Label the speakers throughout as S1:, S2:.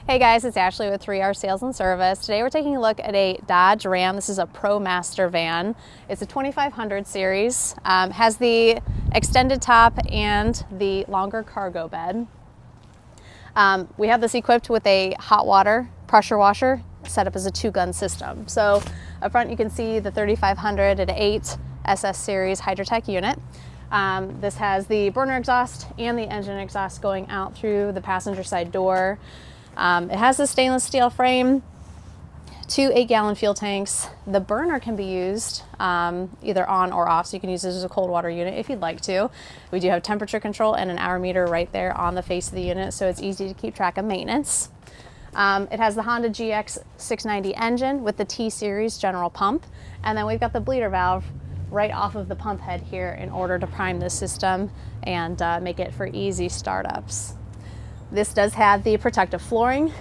S1: Hey guys, it's Ashley with 3R Sales and Service. Today we're taking a look at a Dodge Ram. This is a Pro Master van. It's a 2500 series, has the extended top and the longer cargo bed. We have this equipped with a hot water pressure washer set up as a 2-gun system. So up front you can see the 3500 at 8 SS series Hydrotech unit. This has the burner exhaust and the engine exhaust going out through the passenger side door. It has a stainless steel frame, 2 8-gallon fuel tanks. The burner can be used either on or off, so you can use this as a cold water unit if you'd like to. We do have temperature control and an hour meter right there on the face of the unit, so it's easy to keep track of maintenance. It has the Honda GX 690 engine with the T-Series general pump, and then we've got the bleeder valve right off of the pump head here in order to prime the system and make it for easy startups. This does have the protective flooring,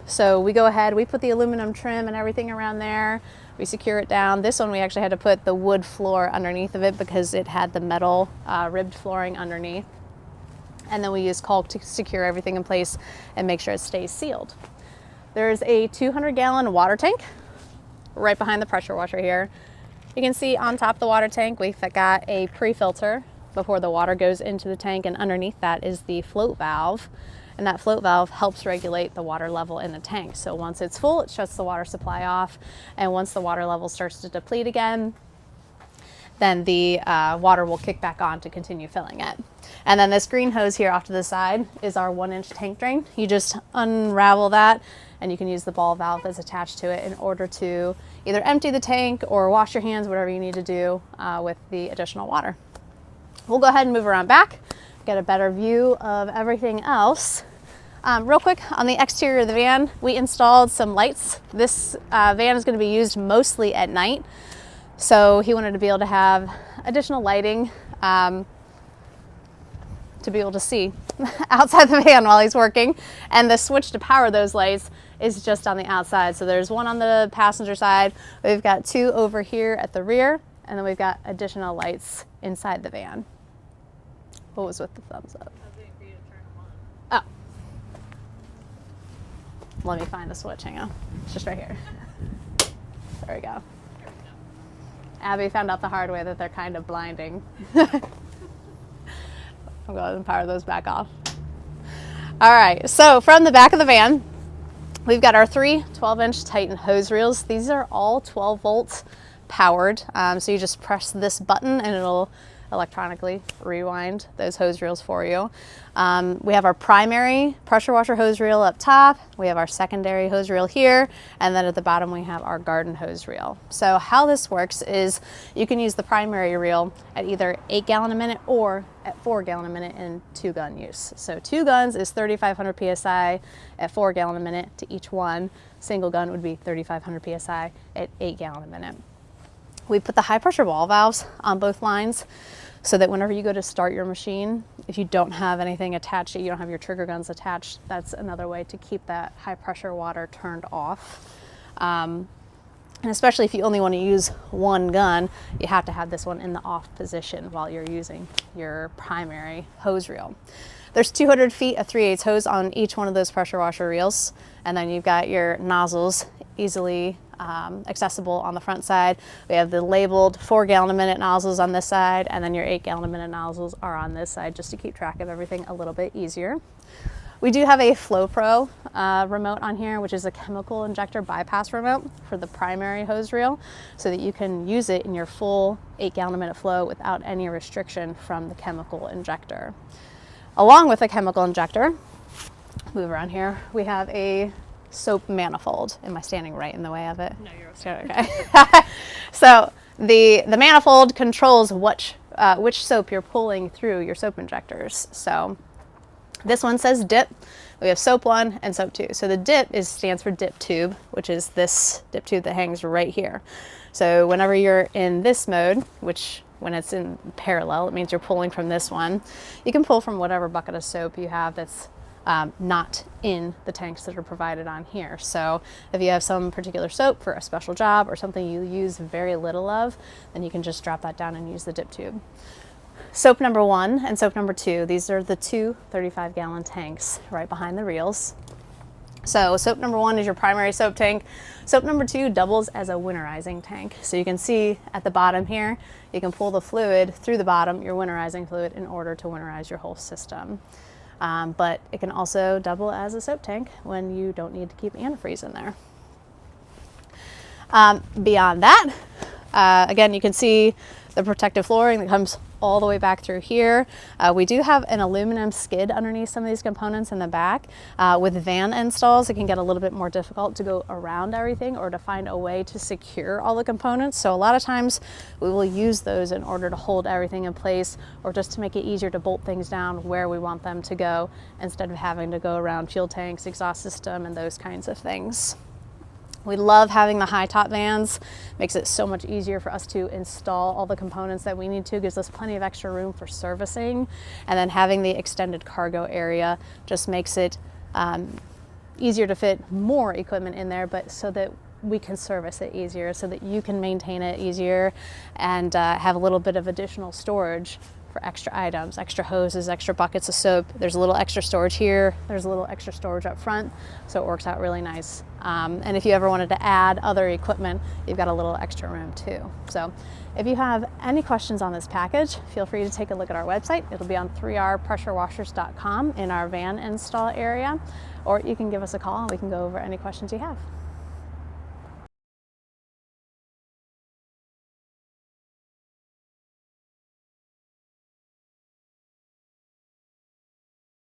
S1: so we go ahead, we put the aluminum trim and everything around there, we secure it down. This one we actually had to put the wood floor underneath of it because it had the metal ribbed flooring underneath, and then we use caulk to secure everything in place and make sure it stays sealed. There's a 200-gallon water tank right behind the pressure washer here. You can see on top of the water tank we've got a pre-filter before the water goes into the tank, and underneath that is the float valve, and that float valve helps regulate the water level in the tank. So once it's full, it shuts the water supply off, and once the water level starts to deplete again, then the water will kick back on to continue filling it. And then this green hose here off to the side is our 1-inch tank drain. You just unravel that and you can use the ball valve that's attached to it in order to either empty the tank or wash your hands, whatever you need to do with the additional water. We'll go ahead and move around back, get a better view of everything else. Real quick, on the exterior of the van, we installed some lights. This van is going to be used mostly at night, so he wanted to be able to have additional lighting to be able to see outside the van while he's working. And the switch to power those lights is just on the outside. So there's one on the passenger side, we've got 2 over here at the rear, and then we've got additional lights inside the van. What was with the thumbs up?
S2: I was waiting for you to turn them on.
S1: Oh. Let me find the switch, hang on. It's just right here. There we go. Abby found out the hard way that they're kind of blinding. I'm going to power those back off. All right, so from the back of the van, we've got our 3 12-inch Titan hose reels. These are all 12 volts powered. So you just press this button and it'll electronically rewind those hose reels for you. We have our primary pressure washer hose reel up top. We have our secondary hose reel here, and then at the bottom we have our garden hose reel. So how this works is you can use the primary reel at either 8 gallon a minute or at 4 gallon a minute in 2-gun use. So 2 guns is 3,500 PSI at 4 gallon a minute to each one. Single gun would be 3,500 PSI at 8 gallon a minute. We put the high pressure ball valves on both lines so that whenever you go to start your machine, if you don't have anything attached, you don't have your trigger guns attached, that's another way to keep that high pressure water turned off. And especially if you only want to use 1 gun, you have to have this one in the off position while you're using your primary hose reel. There's 200 feet of 3/8 hose on each one of those pressure washer reels, and then you've got your nozzles easily accessible on the front side. We have the labeled 4 gallon a minute nozzles on this side, and then your 8 gallon a minute nozzles are on this side, just to keep track of everything a little bit easier. We do have a FlowPro remote on here, which is a chemical injector bypass remote for the primary hose reel, so that you can use it in your full 8 gallon a minute flow without any restriction from the chemical injector. Along with the chemical injector, move around here, we have a soap manifold. Am I standing right in the way of it?
S2: No, you're okay.
S1: Okay. So the manifold controls which soap you're pulling through your soap injectors. So this one says dip. We have soap 1 and soap 2. So the dip stands for dip tube, which is this dip tube that hangs right here. So whenever you're in this mode, which when it's in parallel, it means you're pulling from this one. You can pull from whatever bucket of soap you have that's not in the tanks that are provided on here. So if you have some particular soap for a special job or something you use very little of, then you can just drop that down and use the dip tube. Soap number 1 and soap number 2, these are the 2 35-gallon tanks right behind the reels. So soap number 1 is your primary soap tank. Soap number 2 doubles as a winterizing tank. So you can see at the bottom here, you can pull the fluid through the bottom, your winterizing fluid, in order to winterize your whole system. But it can also double as a soap tank when you don't need to keep antifreeze in there. Beyond that, again, you can see the protective flooring that comes all the way back through here. We do have an aluminum skid underneath some of these components in the back. With van installs, it can get a little bit more difficult to go around everything or to find a way to secure all the components. So a lot of times we will use those in order to hold everything in place, or just to make it easier to bolt things down where we want them to go, instead of having to go around fuel tanks, exhaust system, and those kinds of things. We love having the high top vans. Makes it so much easier for us to install all the components that we need to, gives us plenty of extra room for servicing. And then having the extended cargo area just makes it easier to fit more equipment in there, but so that we can service it easier, so that you can maintain it easier, and have a little bit of additional storage for extra items, extra hoses, extra buckets of soap. There's a little extra storage here. There's a little extra storage up front, so it works out really nice. And if you ever wanted to add other equipment, you've got a little extra room too. So if you have any questions on this package, feel free to take a look at our website. It'll be on 3rpressurewashers.com in our van install area, or you can give us a call and we can go over any questions you have.